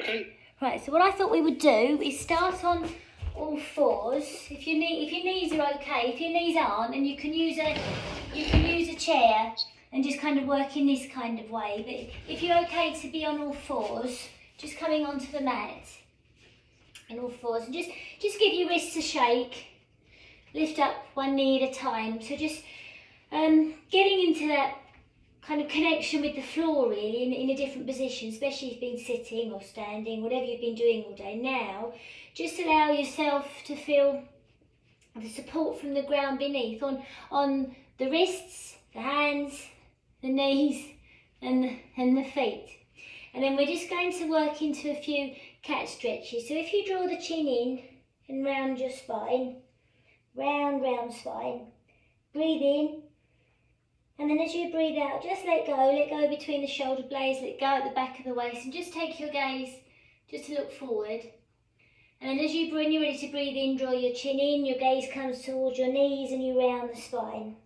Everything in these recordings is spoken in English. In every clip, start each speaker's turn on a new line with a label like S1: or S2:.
S1: Okay.
S2: Right, so what I thought we would do is start on all fours. If your knees are okay, if your knees aren't, and you can use a chair and just kind of work in this kind of way. But if you're okay to be on all fours, just coming onto the mat on all fours, and just give your wrists a shake. Lift up one knee at a time. So just getting into that kind of connection with the floor really in a different position, especially if you've been sitting or standing, whatever you've been doing all day. Now, just allow yourself to feel the support from the ground beneath on the wrists, the hands, the knees and the feet. And then we're just going to work into a few cat stretches. So if you draw the chin in and round your spine, round spine, breathe in. And then as you breathe out, just let go between the shoulder blades, let go at the back of the waist, and just take your gaze just to look forward. And then when you're ready to breathe in, draw your chin in, your gaze comes towards your knees and you round the spine.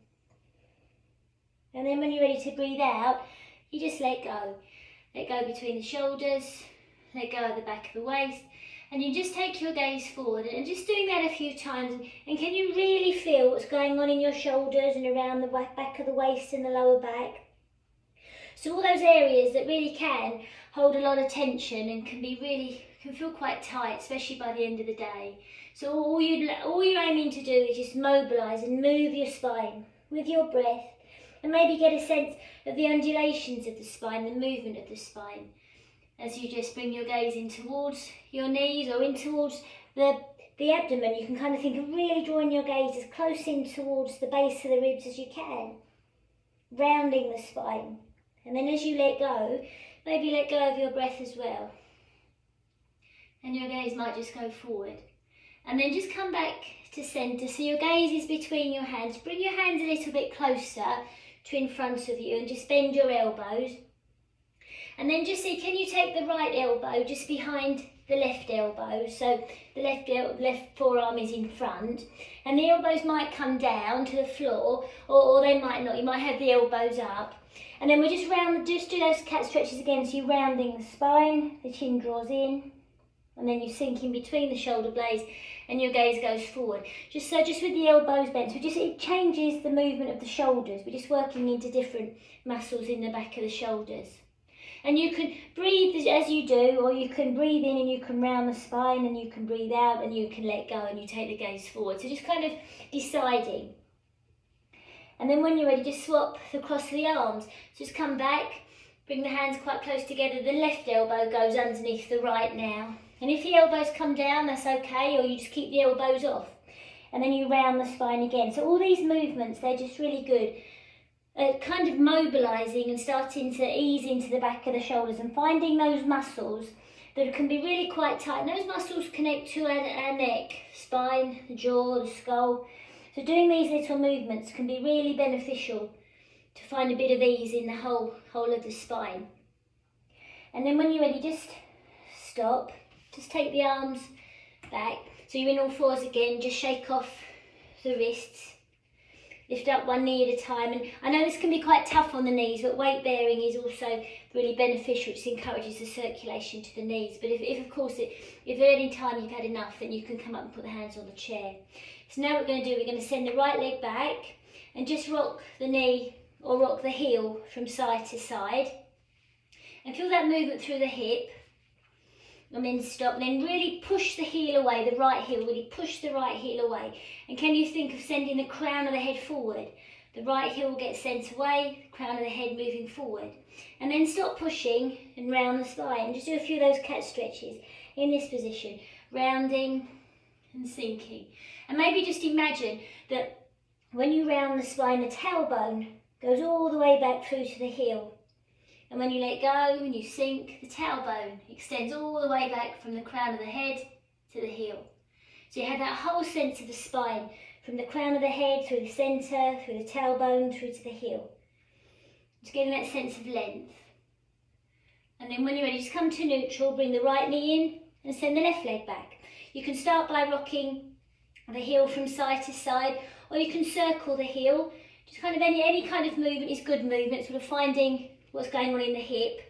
S2: And then when you're ready to breathe out, you just let go. Let go between the shoulders, let go at the back of the waist, and you just take your gaze forward and just doing that a few times. And can you really feel what's going on in your shoulders and around the back of the waist and the lower back? So all those areas that really can hold a lot of tension and can feel quite tight, especially by the end of the day. So all you're aiming to do is just mobilise and move your spine with your breath, and maybe get a sense of the undulations of the spine, the movement of the spine. As you just bring your gaze in towards your knees or in towards the abdomen, you can kind of think of really drawing your gaze as close in towards the base of the ribs as you can, rounding the spine. And then as you let go, maybe let go of your breath as well. And your gaze might just go forward. And then just come back to centre. So your gaze is between your hands. Bring your hands a little bit closer to in front of you and just bend your elbows. And then just see, can you take the right elbow just behind the left elbow? So the left forearm is in front, and the elbows might come down to the floor, or they might not. You might have the elbows up. And then we just do those cat stretches again. So you're rounding the spine, the chin draws in, and then you sink in between the shoulder blades, and your gaze goes forward. Just with the elbows bent. So it changes the movement of the shoulders. We're just working into different muscles in the back of the shoulders. And you can breathe as you do, or you can breathe in and you can round the spine, and you can breathe out and you can let go and you take the gaze forward. So just kind of deciding. And then when you're ready, just swap across the arms. Just come back, bring the hands quite close together. The left elbow goes underneath the right now. And if the elbows come down, that's okay, or you just keep the elbows off. And then you round the spine again. So all these movements, they're just really good. Kind of mobilising and starting to ease into the back of the shoulders and finding those muscles that can be really quite tight. And those muscles connect to our neck, spine, the jaw, the skull. So doing these little movements can be really beneficial to find a bit of ease in the whole of the spine. And then when you're ready, just stop. Just take the arms back. So you're in all fours again. Just shake off the wrists. Lift up one knee at a time. And I know this can be quite tough on the knees, but weight bearing is also really beneficial. It encourages the circulation to the knees. But if at any time you've had enough, then you can come up and put the hands on the chair. So now what we're going to do, we're going to send the right leg back and just rock the knee or rock the heel from side to side. And feel that movement through the hip. And then stop, and then really push the heel away, the right heel, really push the right heel away. And can you think of sending the crown of the head forward? The right heel will get sent away, the crown of the head moving forward. And then stop pushing and round the spine. Just do a few of those cat stretches in this position, rounding and sinking. And maybe just imagine that when you round the spine, the tailbone goes all the way back through to the heel. And when you let go and you sink, the tailbone extends all the way back from the crown of the head to the heel. So you have that whole sense of the spine, from the crown of the head through the centre, through the tailbone, through to the heel. Just getting that sense of length. And then when you're ready, just come to neutral, bring the right knee in and send the left leg back. You can start by rocking the heel from side to side, or you can circle the heel. Just kind of any kind of movement is good movement, sort of finding what's going on in the hip.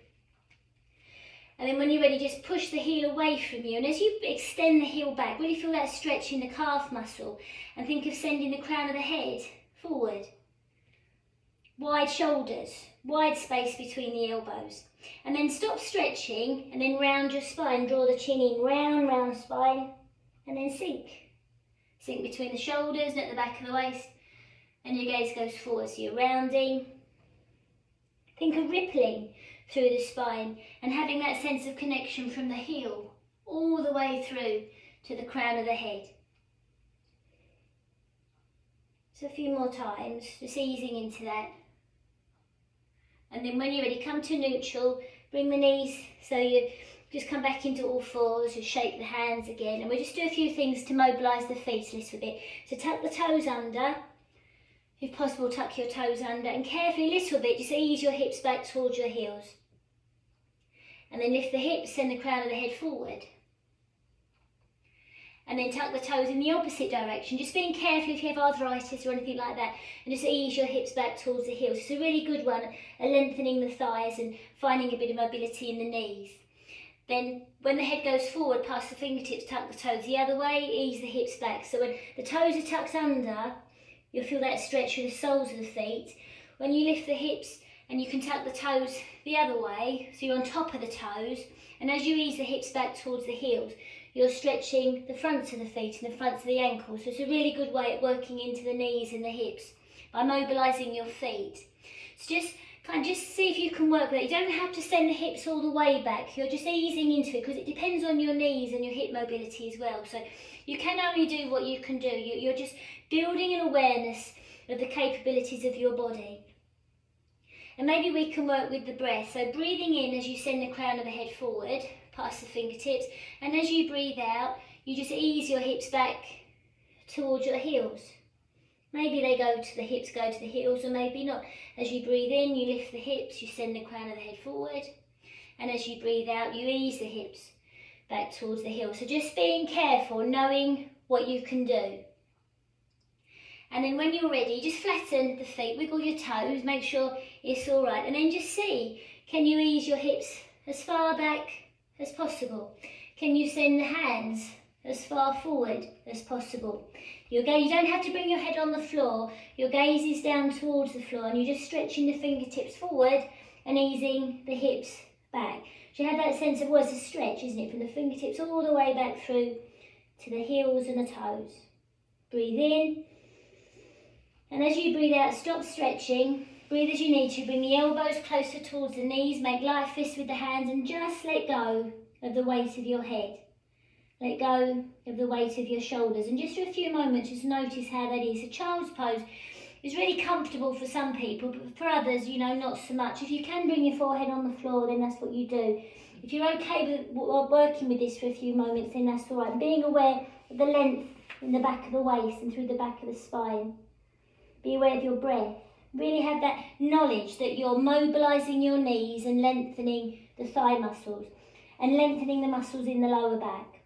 S2: And then when you're ready, just push the heel away from you. And as you extend the heel back, really feel that stretch in the calf muscle. And think of sending the crown of the head forward. Wide shoulders, wide space between the elbows. And then stop stretching and then round your spine. Draw the chin in, round spine. And then sink. Sink between the shoulders and at the back of the waist. And your gaze goes forward. So you're rounding. Think of rippling through the spine and having that sense of connection from the heel all the way through to the crown of the head. So a few more times, just easing into that. And then when you're ready, come to neutral, bring the knees so you just come back into all fours, just shake the hands again. And we'll just do a few things to mobilise the feet a little bit. So tuck the toes under. If possible, tuck your toes under and carefully, a little bit, just ease your hips back towards your heels. And then lift the hips, send the crown of the head forward. And then tuck the toes in the opposite direction, just being careful if you have arthritis or anything like that, and just ease your hips back towards the heels. It's a really good one at lengthening the thighs and finding a bit of mobility in the knees. Then when the head goes forward past the fingertips, tuck the toes the other way, ease the hips back. So when the toes are tucked under, you'll feel that stretch through the soles of the feet. When you lift the hips, and you can tuck the toes the other way, so you're on top of the toes, and as you ease the hips back towards the heels, you're stretching the fronts of the feet and the fronts of the ankles. So it's a really good way at working into the knees and the hips by mobilising your feet. So just see if you can work with it. You don't have to send the hips all the way back. You're just easing into it because it depends on your knees and your hip mobility as well. So you can only do what you can do. You're just building an awareness of the capabilities of your body. And maybe we can work with the breath. So breathing in as you send the crown of the head forward, past the fingertips. And as you breathe out, you just ease your hips back towards your heels. Maybe they go to the hips, go to the heels, or maybe not. As you breathe in, you lift the hips, you send the crown of the head forward. And as you breathe out, you ease the hips back towards the heels. So just being careful, knowing what you can do. And then when you're ready, just flatten the feet, wiggle your toes, make sure it's all right. And then just see, can you ease your hips as far back as possible? Can you send the hands as far forward as possible? You don't have to bring your head on the floor. Your gaze is down towards the floor and you're just stretching the fingertips forward and easing the hips back. So you have that sense of, well, it's a stretch, isn't it? From the fingertips all the way back through to the heels and the toes. Breathe in. And as you breathe out, stop stretching. Breathe as you need to. Bring the elbows closer towards the knees. Make light fists with the hands and just let go of the weight of your head. Let go of the weight of your shoulders. And just for a few moments, just notice how that is. A child's pose is really comfortable for some people, but for others, not so much. If you can bring your forehead on the floor, then that's what you do. If you're okay with working with this for a few moments, then that's all right. Being aware of the length in the back of the waist and through the back of the spine. Be aware of your breath. Really have that knowledge that you're mobilising your knees and lengthening the thigh muscles and lengthening the muscles in the lower back.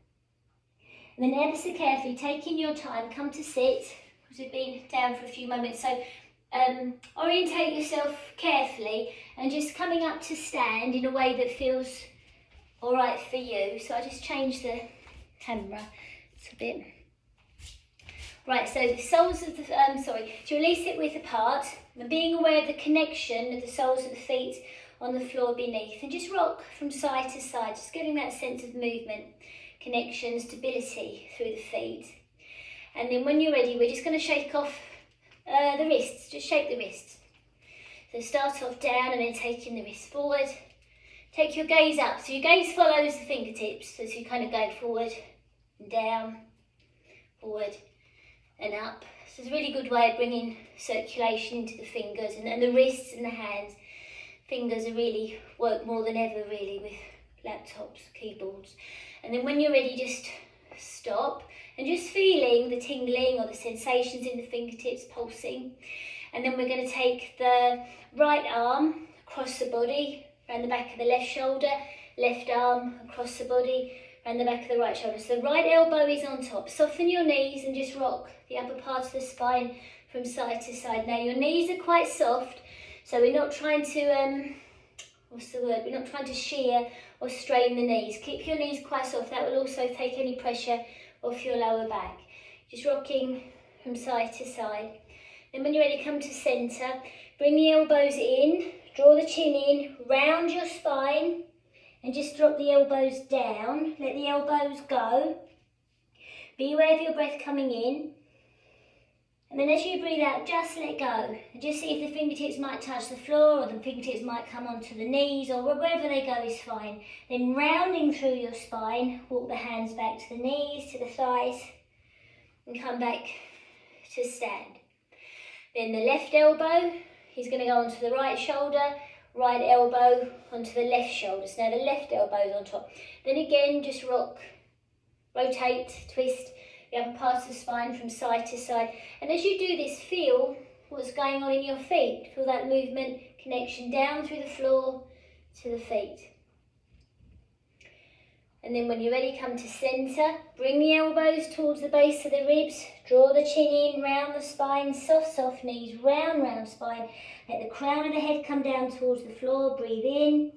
S2: And then ever so carefully, taking your time, come to sit, because we've been down for a few moments. So orientate yourself carefully and just coming up to stand in a way that feels all right for you. So I just changed the camera. It's a bit... Right, so the soles of the, to release it width apart, and being aware of the connection of the soles of the feet on the floor beneath, and just rock from side to side, just giving that sense of movement, connection, stability through the feet. And then when you're ready, we're just going to shake off the wrists, just shake the wrists. So start off down and then taking the wrists forward. Take your gaze up, so your gaze follows the fingertips, so you kind of go forward and down, forward and up. So it's a really good way of bringing circulation into the fingers and the wrists and the hands. Fingers are really work more than ever really with laptops, keyboards. And then when you're ready, just stop and just feeling the tingling or the sensations in the fingertips pulsing. And then we're going to take the right arm across the body, around the back of the left shoulder, left arm across the body, around the back of the right shoulder. So the right elbow is on top. Soften your knees and just rock the upper part of the spine from side to side. Now your knees are quite soft, so we're not trying to what's the word? We're not trying to shear or strain the knees. Keep your knees quite soft. That will also take any pressure off your lower back. Just rocking from side to side. Then when you're ready, come to centre. Bring the elbows in, draw the chin in, round your spine, and just drop the elbows down. Let the elbows go. Be aware of your breath coming in. And then as you breathe out, just let go. And just see if the fingertips might touch the floor or the fingertips might come onto the knees or wherever they go is fine. Then rounding through your spine, walk the hands back to the knees, to the thighs, and come back to stand. Then the left elbow is going to go onto the right shoulder, right elbow onto the left shoulder. So now the left elbow is on top. Then again, just rock, rotate, twist the upper part of the spine from side to side. And as you do this, feel what's going on in your feet. Feel that movement, connection down through the floor to the feet. And then when you're ready, come to centre. Bring the elbows towards the base of the ribs. Draw the chin in, round the spine, soft, soft knees, round, round spine. Let the crown of the head come down towards the floor. Breathe in.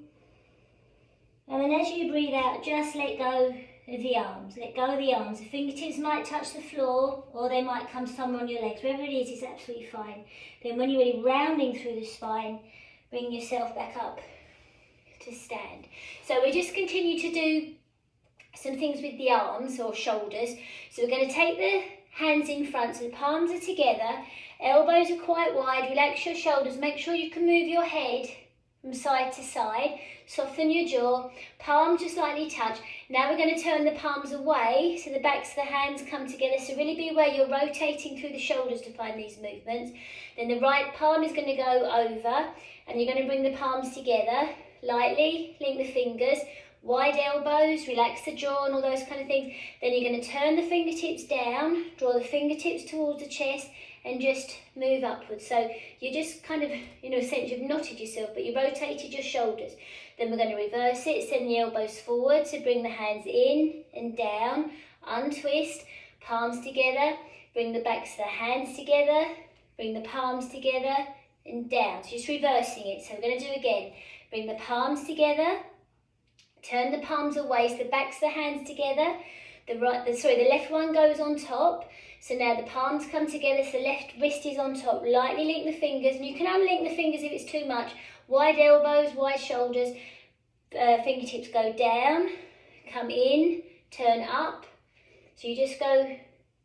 S2: And then as you breathe out, just let go of the arms. Let go of the arms. The fingertips might touch the floor or they might come somewhere on your legs. Wherever it is, it's absolutely fine. Then when you're really rounding through the spine, bring yourself back up to stand. So we just continue to do some things with the arms or shoulders. So we're going to take the hands in front, so the palms are together, elbows are quite wide, relax your shoulders, make sure you can move your head from side to side, soften your jaw, palms just lightly touch. Now we're going to turn the palms away so the backs of the hands come together, so really be aware you're rotating through the shoulders to find these movements. Then the right palm is going to go over and you're going to bring the palms together, lightly link the fingers, wide elbows, relax the jaw and all those kind of things. Then you're going to turn the fingertips down, draw the fingertips towards the chest and just move upwards. So you just kind of, in a sense, you've knotted yourself, but you rotated your shoulders. Then we're going to reverse it, send the elbows forward, so bring the hands in and down, untwist, palms together, bring the backs of the hands together, bring the palms together and down. So just reversing it. So we're going to do again. Bring the palms together, turn the palms away, so the backs of the hands together. The left one goes on top. So now the palms come together, so the left wrist is on top. Lightly link the fingers, and you can unlink the fingers if it's too much. Wide elbows, wide shoulders. Fingertips go down, come in, turn up. So you just go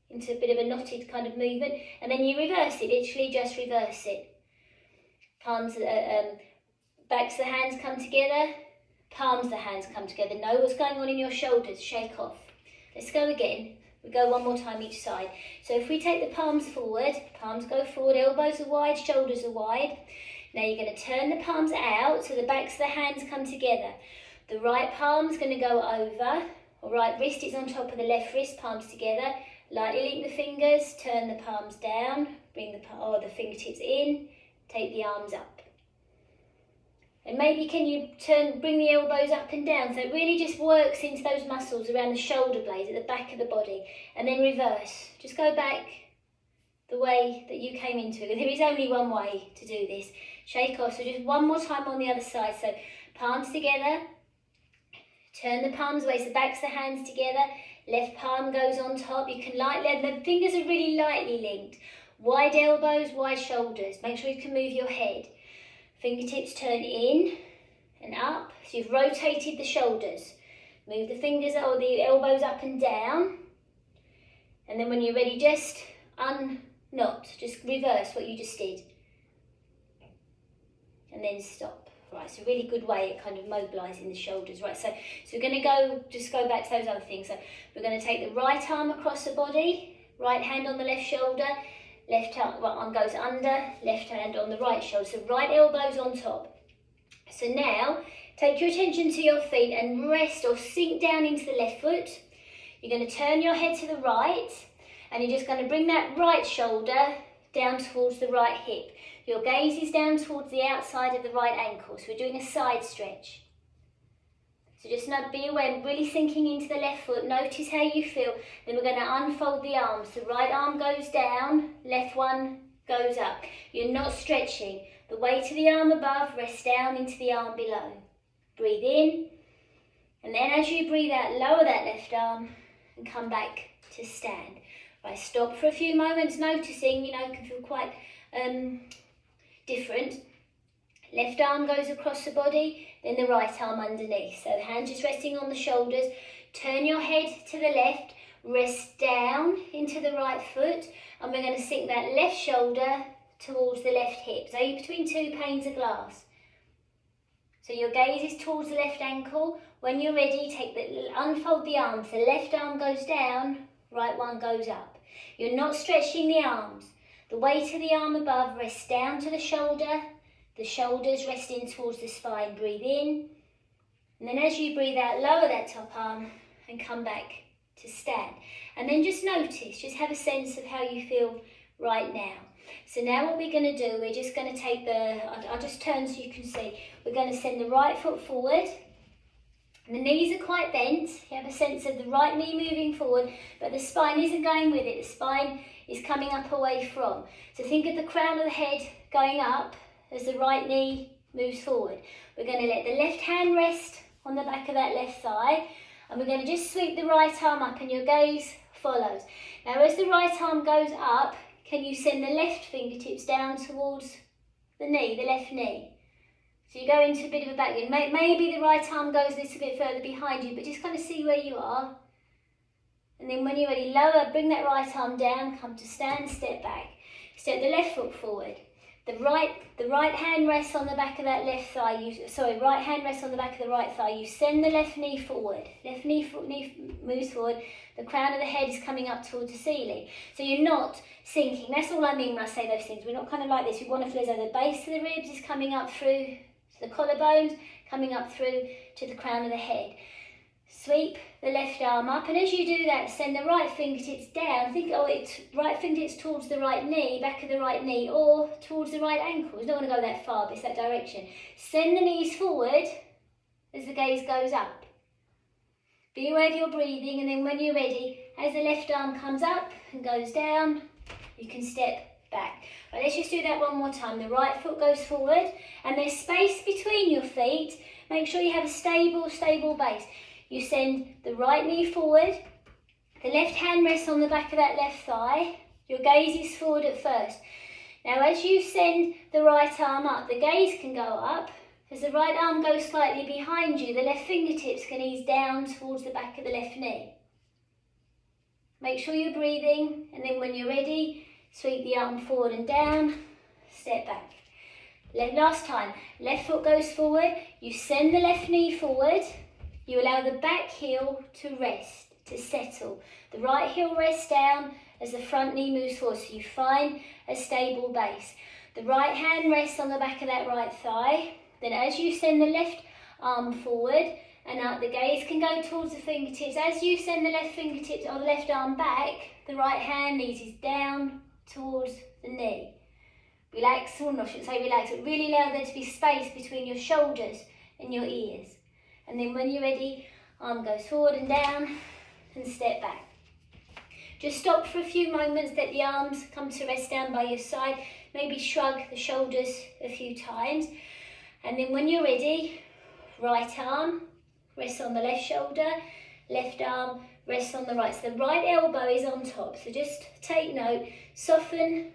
S2: into a bit of a knotted kind of movement, and then you reverse it. Literally just reverse it. Palms, backs of the hands come together. Palms of the hands come together. Know what's going on in your shoulders. Shake off. Let's go again. We go one more time each side. So if we take the palms forward, palms go forward, elbows are wide, shoulders are wide. Now you're going to turn the palms out so the backs of the hands come together. The right palm's going to go over, or right wrist is on top of the left wrist, palms together. Lightly link the fingers, turn the palms down, bring the fingertips in, take the arms up. And maybe can you bring the elbows up and down, so it really just works into those muscles around the shoulder blades at the back of the body. And then reverse. Just go back the way that you came into it. There is only one way to do this. Shake off. So just one more time on the other side. So palms together. Turn the palms away, so the backs of the hands together. Left palm goes on top. You can the fingers are really lightly linked. Wide elbows, wide shoulders. Make sure you can move your head. Fingertips turn in and up, so you've rotated the shoulders. Move the fingers or the elbows up and down. And then when you're ready, just unknot, just reverse what you just did. And then stop. Right, it's a really good way at kind of mobilising the shoulders. Right, so we're going to just go back to those other things. So we're going to take the right arm across the body, right hand on the left shoulder, right arm goes under, left hand on the right shoulder. So right elbow's on top. So now, take your attention to your feet and rest or sink down into the left foot. You're going to turn your head to the right and you're just going to bring that right shoulder down towards the right hip. Your gaze is down towards the outside of the right ankle. So we're doing a side stretch. So just be aware, really sinking into the left foot. Notice how you feel. Then we're going to unfold the arms. The right arm goes down, left one goes up. You're not stretching. The weight of the arm above rests down into the arm below. Breathe in, and then as you breathe out, lower that left arm and come back to stand. Right, stop for a few moments, noticing, it can feel quite different. Left arm goes across the body, then the right arm underneath. So the hands just resting on the shoulders. Turn your head to the left, rest down into the right foot, and we're going to sink that left shoulder towards the left hip. So you're between two panes of glass. So your gaze is towards the left ankle. When you're ready, unfold the arms. The left arm goes down, right one goes up. You're not stretching the arms. The weight of the arm above rests down to the shoulder. The shoulders resting towards the spine. Breathe in. And then as you breathe out, lower that top arm and come back to stand. And then just notice, just have a sense of how you feel right now. So now what we're going to do, we're just going to take I'll just turn so you can see. We're going to send the right foot forward. And the knees are quite bent. You have a sense of the right knee moving forward, but the spine isn't going with it. The spine is coming up away from. So think of the crown of the head going up as the right knee moves forward. We're going to let the left hand rest on the back of that left thigh, and we're going to just sweep the right arm up, and your gaze follows. Now as the right arm goes up, can you send the left fingertips down towards the knee, the left knee? So you go into a bit of a back bend. Maybe the right arm goes a little bit further behind you, but just kind of see where you are. And then when you're ready, lower, bring that right arm down, come to stand, step back. Step the left foot forward. The right hand rests on the back of that left thigh. Right hand rests on the back of the right thigh. You send the left knee forward. Left knee moves forward. The crown of the head is coming up towards the ceiling. So you're not sinking. That's all I mean when I say those things. We're not kind of like this. We want to feel as though the base of the ribs is coming up through to the collarbones, coming up through to the crown of the head. Sweep the left arm up, and as you do that, send the right fingertips down. Think, right fingertips towards the right knee, back of the right knee, or towards the right ankle. You don't want to go that far, but it's that direction. Send the knees forward as the gaze goes up. Be aware of your breathing, and then when you're ready, as the left arm comes up and goes down, you can step back. Right, let's just do that one more time. The right foot goes forward, and there's space between your feet. Make sure you have a stable base. You send the right knee forward, the left hand rests on the back of that left thigh, your gaze is forward at first. Now as you send the right arm up, the gaze can go up. As the right arm goes slightly behind you, the left fingertips can ease down towards the back of the left knee. Make sure you're breathing, and then when you're ready, sweep the arm forward and down, step back. Last time, left foot goes forward, you send the left knee forward. You allow the back heel to rest, to settle. The right heel rests down as the front knee moves forward, so you find a stable base. The right hand rests on the back of that right thigh. Then as you send the left arm forward and up, the gaze can go towards the fingertips. As you send the left fingertips or the left arm back, the right hand eases down towards the knee. Relax, or I shouldn't say relax, but really allow there to be space between your shoulders and your ears. And then when you're ready, arm goes forward and down and step back. Just stop for a few moments, let the arms come to rest down by your side. Maybe shrug the shoulders a few times. And then when you're ready, right arm rests on the left shoulder, left arm rests on the right. So the right elbow is on top. So just take note, soften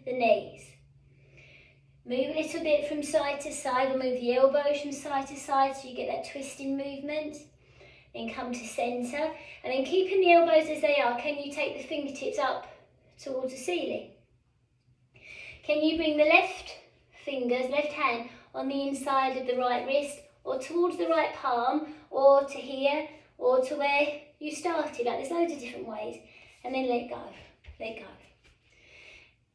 S2: the knees. Move a little bit from side to side, or move the elbows from side to side so you get that twisting movement. Then come to centre, and then keeping the elbows as they are, can you take the fingertips up towards the ceiling? Can you bring the left hand on the inside of the right wrist, or towards the right palm, or to here, or to where you started? Like, there's loads of different ways. And then let go.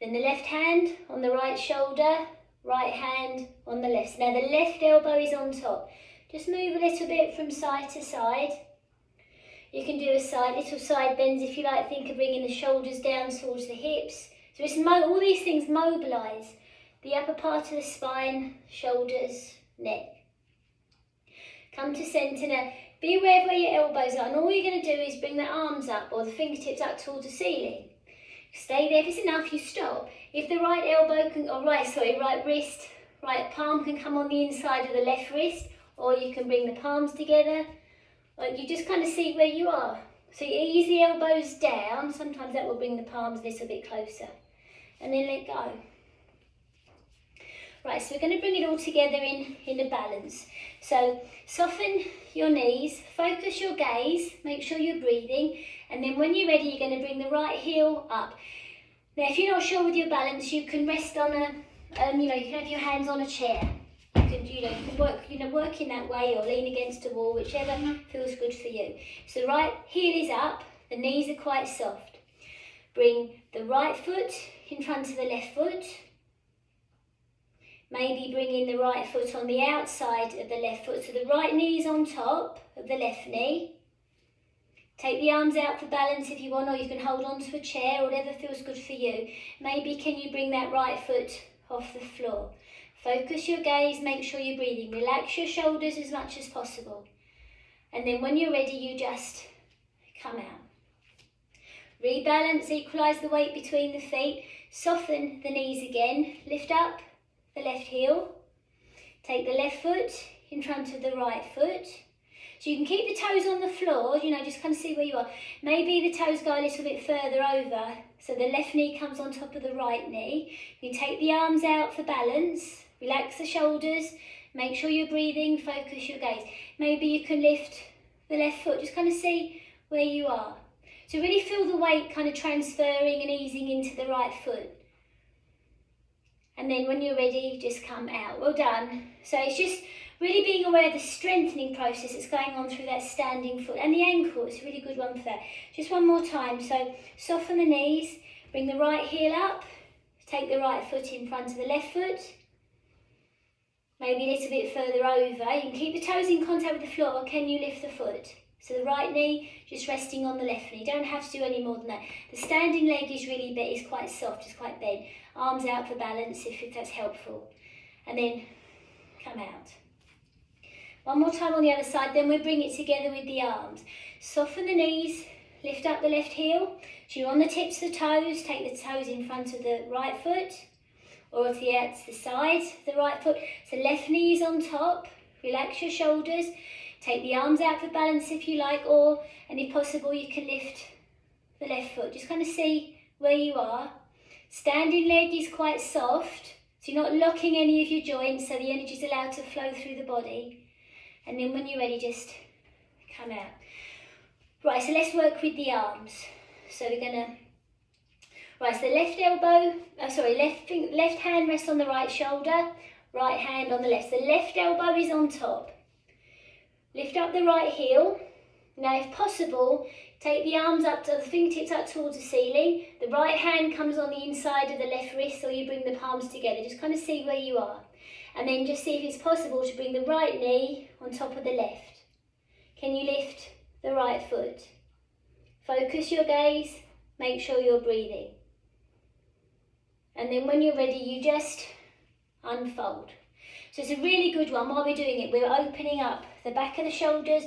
S2: Then the left hand on the right shoulder, right hand on the left. Now the left elbow is on top. Just move a little bit from side to side. You can do little side bends if you like. Think of bringing the shoulders down towards the hips. So it's all these things mobilise the upper part of the spine, shoulders, neck. Come to centre now. Be aware of where your elbows are, and all you're going to do is bring the arms up or the fingertips up towards the ceiling. Stay there. If it's enough, you stop. If the right elbow can, or right wrist, right palm can come on the inside of the left wrist, or you can bring the palms together. Like you just kind of see where you are. So you ease the elbows down. Sometimes that will bring the palms a little bit closer. And then let go. Right, so we're going to bring it all together in a balance. So soften your knees, focus your gaze, make sure you're breathing, and then when you're ready, you're going to bring the right heel up. Now, if you're not sure with your balance, you can rest on a, you can have your hands on a chair. You can work in that way, or lean against a wall, whichever feels good for you. So the right heel is up, the knees are quite soft. Bring the right foot in front of the left foot. Maybe bringing the right foot on the outside of the left foot, so the right knee is on top of the left knee. Take the arms out for balance if you want, or you can hold on to a chair, whatever feels good for you. Maybe can you bring that right foot off the floor? Focus your gaze, make sure you're breathing. Relax your shoulders as much as possible. And then when you're ready, you just come out. Rebalance, equalise the weight between the feet. Soften the knees again. Lift up the left heel. Take the left foot in front of the right foot. So you can keep the toes on the floor, just kind of see where you are. Maybe the toes go a little bit further over, so the left knee comes on top of the right knee. You can take the arms out for balance, relax the shoulders, make sure you're breathing, focus your gaze. Maybe you can lift the left foot, just kind of see where you are. So really feel the weight kind of transferring and easing into the right foot. And then when you're ready, just come out. Well done. So it's just really being aware of the strengthening process that's going on through that standing foot. And the ankle, it's a really good one for that. Just one more time. So soften the knees, bring the right heel up, take the right foot in front of the left foot. Maybe a little bit further over. You can keep the toes in contact with the floor, or can you lift the foot? So the right knee just resting on the left knee. You don't have to do any more than that. The standing leg is is quite soft, it's quite bent. Arms out for balance if that's helpful. And then come out. One more time on the other side, then we bring it together with the arms. Soften the knees, lift up the left heel. So you're on the tips of the toes, take the toes in front of the right foot, or to the side of the right foot. So left knee is on top, relax your shoulders. Take the arms out for balance if you like, and if possible, you can lift the left foot. Just kind of see where you are. Standing leg is quite soft, so you're not locking any of your joints, so the energy is allowed to flow through the body. And then when you're ready, just come out. Right, so let's work with the arms. So we're gonna, right, so left hand rests on the right shoulder, right hand on the left. So left elbow is on top. Lift up the right heel. Now, if possible, take the arms up to the fingertips up towards the ceiling. The right hand comes on the inside of the left wrist, or you bring the palms together. Just kind of see where you are. And then just see if it's possible to bring the right knee on top of the left. Can you lift the right foot? Focus your gaze. Make sure you're breathing. And then when you're ready, you just unfold. So it's a really good one. While we're doing it, we're opening up the back of the shoulders,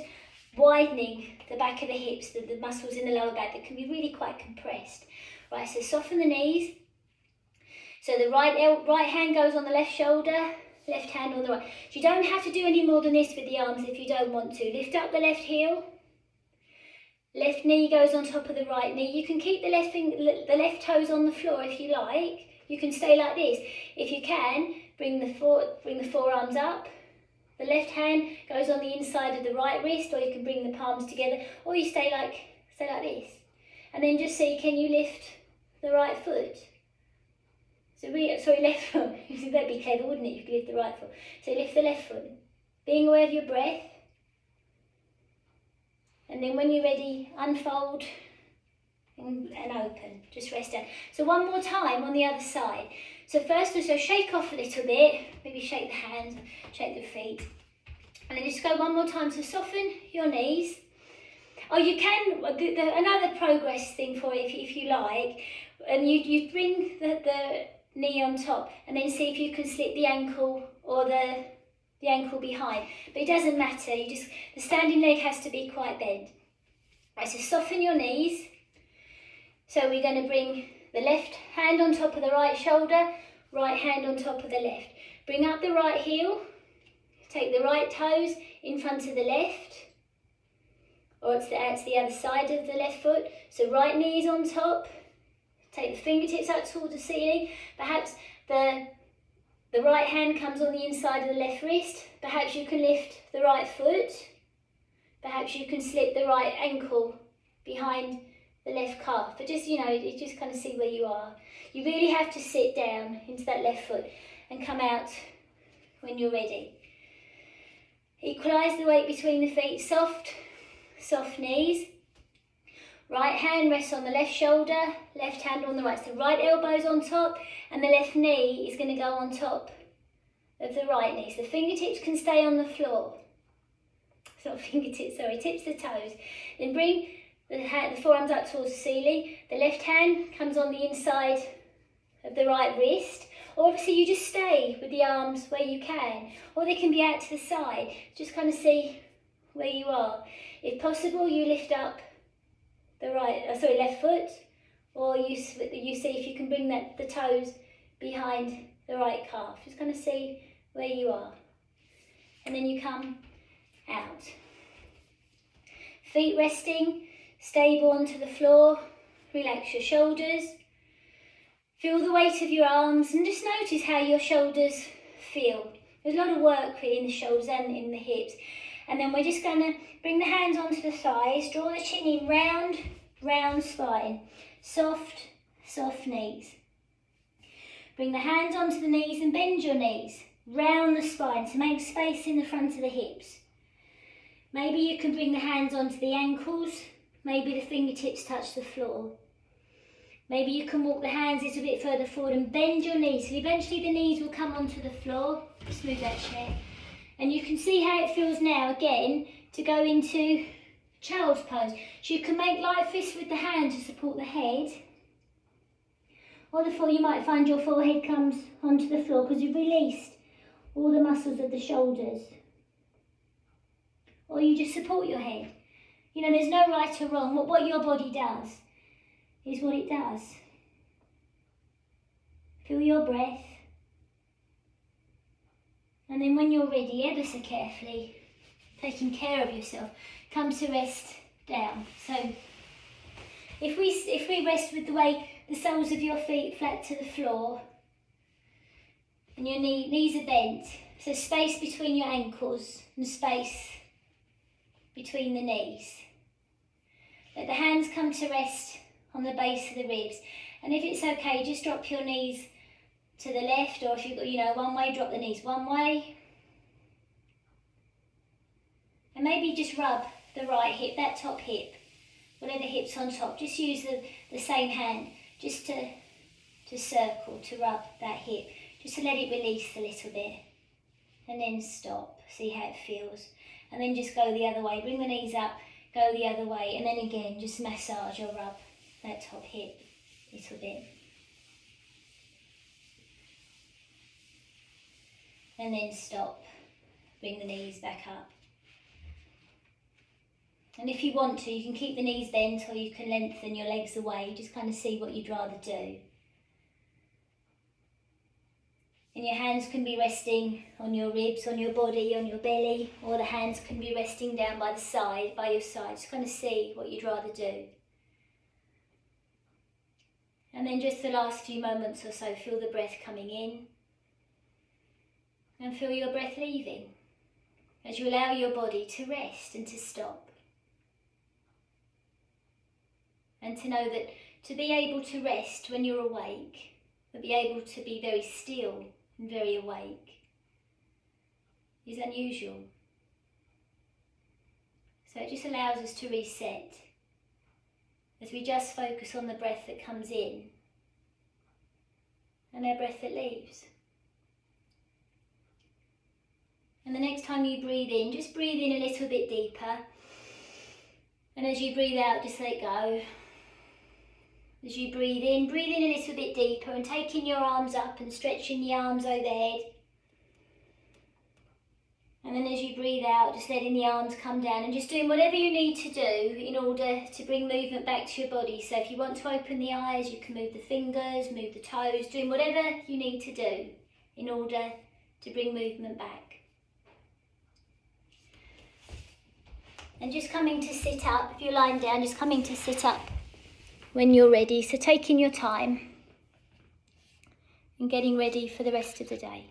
S2: widening the back of the hips, the muscles in the lower back that can be really quite compressed. Right, so soften the knees. So the right hand goes on the left shoulder, left hand on the right. So you don't have to do any more than this with the arms if you don't want to. Lift up the left heel. Left knee goes on top of the right knee. You can keep the left toes on the floor if you like. You can stay like this. If you can, bring the forearms up. The left hand goes on the inside of the right wrist, or you can bring the palms together, or you stay like this. And then just see, can you lift the right foot? So left foot. That'd be clever, wouldn't it? You could lift the right foot. So lift the left foot. Being aware of your breath. And then when you're ready, unfold and open. Just rest down. So one more time on the other side. So first, shake off a little bit. Maybe shake the hands, shake the feet. And then just go one more time. So soften your knees. Or you can, another progress thing for it if you like. And you bring the knee on top and then see if you can slip the ankle or the ankle behind. But it doesn't matter. The standing leg has to be quite bent. Right, so soften your knees. So we're going to bring the left hand on top of the right shoulder, right hand on top of the left. Bring up the right heel, take the right toes in front of the left, or it's the other side of the left foot. So right knee is on top, take the fingertips up towards the ceiling. Perhaps the right hand comes on the inside of the left wrist. Perhaps you can lift the right foot. Perhaps you can slip the right ankle behind the left calf. But just, you just kind of see where you are. You really have to sit down into that left foot and come out when you're ready. Equalise the weight between the feet, soft knees. Right hand rests on the left shoulder, left hand on the right. So right elbow's on top and the left knee is going to go on top of the right knee. So the fingertips can stay on the floor. It's not fingertips, sorry, tips the toes. Then bring the forearms up towards the ceiling. The left hand comes on the inside of the right wrist. Or obviously you just stay with the arms where you can. Or they can be out to the side. Just kind of see where you are. If possible, you lift up the left foot, or you see if you can bring the toes behind the right calf. Just kind of see where you are. And then you come out. Feet resting, stable onto the floor. Relax your shoulders. Feel the weight of your arms and just notice how your shoulders feel. There's a lot of work in the shoulders and in the hips. And then we're just going to bring the hands onto the thighs, draw the chin in, round spine, soft knees. Bring the hands onto the knees and bend your knees, round the spine to make space in the front of the hips. Maybe you can bring the hands onto the ankles, maybe the fingertips touch the floor. Maybe you can walk the hands a little bit further forward and bend your knees. So eventually the knees will come onto the floor. Just move that chair. And you can see how it feels now, again, to go into child's pose. So you can make light fists with the hand to support the head. Or you might find your forehead comes onto the floor because you've released all the muscles of the shoulders. Or you just support your head. There's no right or wrong. What your body does is what it does. Feel your breath. And then when you're ready, ever so carefully, taking care of yourself, come to rest down. So if we rest with the soles of your feet flat to the floor, and your knees are bent, so space between your ankles and space between the knees. Let the hands come to rest on the base of the ribs. And if it's okay, just drop your knees to the left, or if you've got, one way, drop the knees one way. And maybe just rub the right hip, that top hip, whatever hip's on top. Just use the same hand just to circle, to rub that hip, just to let it release a little bit. And then stop, see how it feels. And then just go the other way, bring the knees up, go the other way, and then again, just massage or rub that top hip a little bit. And then stop, bring the knees back up. And if you want to, you can keep the knees bent or you can lengthen your legs away, just kind of see what you'd rather do. And your hands can be resting on your ribs, on your body, on your belly, or the hands can be resting down by your side. Just kind of see what you'd rather do. And then just the last few moments or so, feel the breath coming in and feel your breath leaving as you allow your body to rest and to stop. And to know that to be able to rest when you're awake, to be able to be very still and very awake, is unusual. So it just allows us to reset as we just focus on the breath that comes in and our breath that leaves. And the next time you breathe in, just breathe in a little bit deeper. And as you breathe out, just let go. As you breathe in a little bit deeper and taking your arms up and stretching the arms overhead. And then as you breathe out, just letting the arms come down and just doing whatever you need to do in order to bring movement back to your body. So if you want to open the eyes, you can move the fingers, move the toes, doing whatever you need to do in order to bring movement back. And just coming to sit up, if you're lying down, just coming to sit up when you're ready. So taking your time and getting ready for the rest of the day.